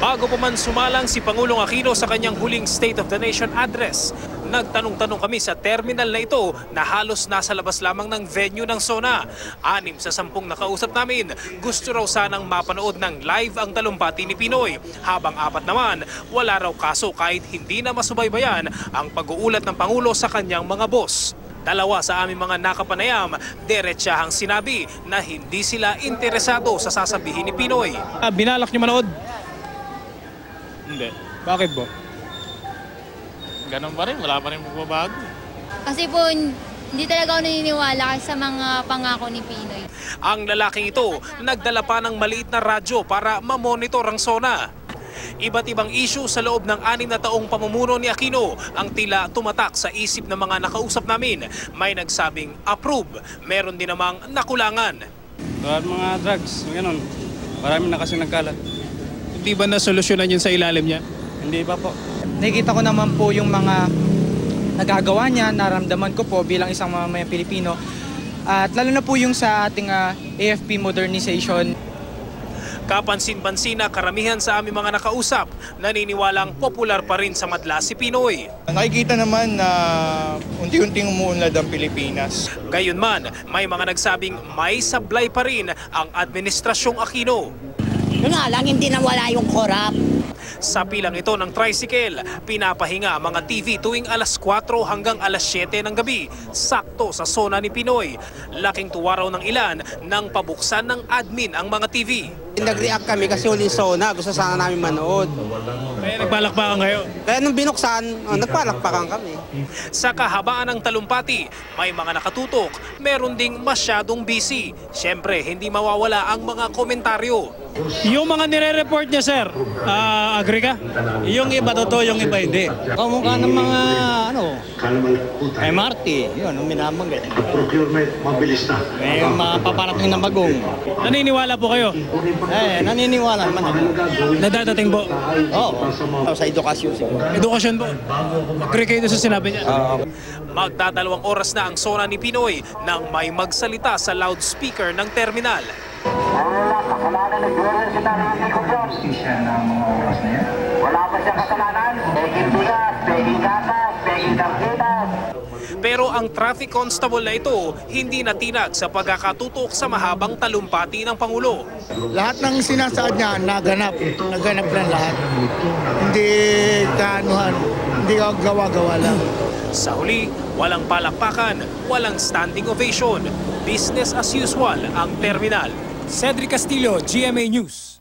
Bago pa man sumalang si Pangulong Aquino sa kanyang huling State of the Nation address, nagtanong-tanong kami sa terminal na ito na halos nasa labas lamang ng venue ng SONA. 6 sa 10 nakausap namin, gusto raw sanang mapanood ng live ang talumpati ni Pinoy. Habang 4 naman, wala raw kaso kahit hindi na masubaybayan ang pag-uulat ng Pangulo sa kanyang mga boss. 2 sa aming mga nakapanayam, diretsahang sinabi na hindi sila interesado sa sasabihin ni Pinoy. Binalak niyo manood? Hindi. Bakit po? Ganun pa rin, wala pa rin magbabago. Kasi po, hindi talaga ako naniniwala sa mga pangako ni Pinoy. Ang lalaking ito, nagdala pa ng maliit na radyo para mamonitor ang SONA. Iba't ibang issue sa loob ng 6 na taong pamumuno ni Aquino ang tila tumatak sa isip ng mga nakausap namin. May nagsabing approve, meron din namang nakulangan. Mga drugs, gano'n. Marami na kasi nagkalat. Hindi ba nasolusyonan yun sa ilalim niya? Hindi pa po. Nakikita ko naman po yung mga nagagawa niya, naramdaman ko po bilang isang mamamayang Pilipino. At lalo na po yung sa ating AFP modernization. Kapansin-pansin na karamihan sa aming mga nakausap, naniniwalang popular pa rin sa madla si Pinoy. Nakikita naman na unti-unting umuunlad ang Pilipinas. Gayunman, may mga nagsabing may sablay pa rin ang Administrasyong Aquino. Yun nga lang, hindi nawala yung korap. Sa pilang ito ng tricycle, pinapahinga ang mga TV tuwing alas 4 hanggang alas 7 ng gabi, sakto sa SONA ni Pinoy. Laking tuwa raw ng ilan nang pabuksan ng admin ang mga TV. Nag-react kami kasi huling SONA, gusto sana namin manood. Kaya nagbalakpakan kayo? Kaya nung binuksan, nagpalakpakan kami. Sa kahabaan ng talumpati, may mga nakatutok, meron ding masyadong busy. Siyempre, hindi mawawala ang mga komentaryo. Yung mga nire-report niya, sir, agree ka? Yung iba totoo, yung iba hindi. Kamukha ng mga MRT, yun, minabanggit. Procurement, mabilis na. May mapaparating na bagong. Naniniwala po kayo? Naniniwala naman ako. Nadadating po? Oo, sa edukasyon siguro. Edukasyon po? Agree kayo sa sinabi niya? Magdadalawang oras na ang SONA ni Pinoy nang may magsalita sa loudspeaker ng terminal. Wala kasalanan ng Gloria si Tariki ko dyan. Justisya na ang mga oras na yan. Wala pa siyang kasalanan. Peging bigas, peging gatas, peging tarjetas. Pero ang traffic constable na ito hindi natinag sa pagkakatutok sa mahabang talumpati ng Pangulo. Lahat ng sinasaad niya naganap lang lahat. Hindi kaanuhan, hindi gawa-gawa lang. Sa huli, walang palakpakan, walang standing ovation. Business as usual ang terminal. Cedric Castillo, GMA News.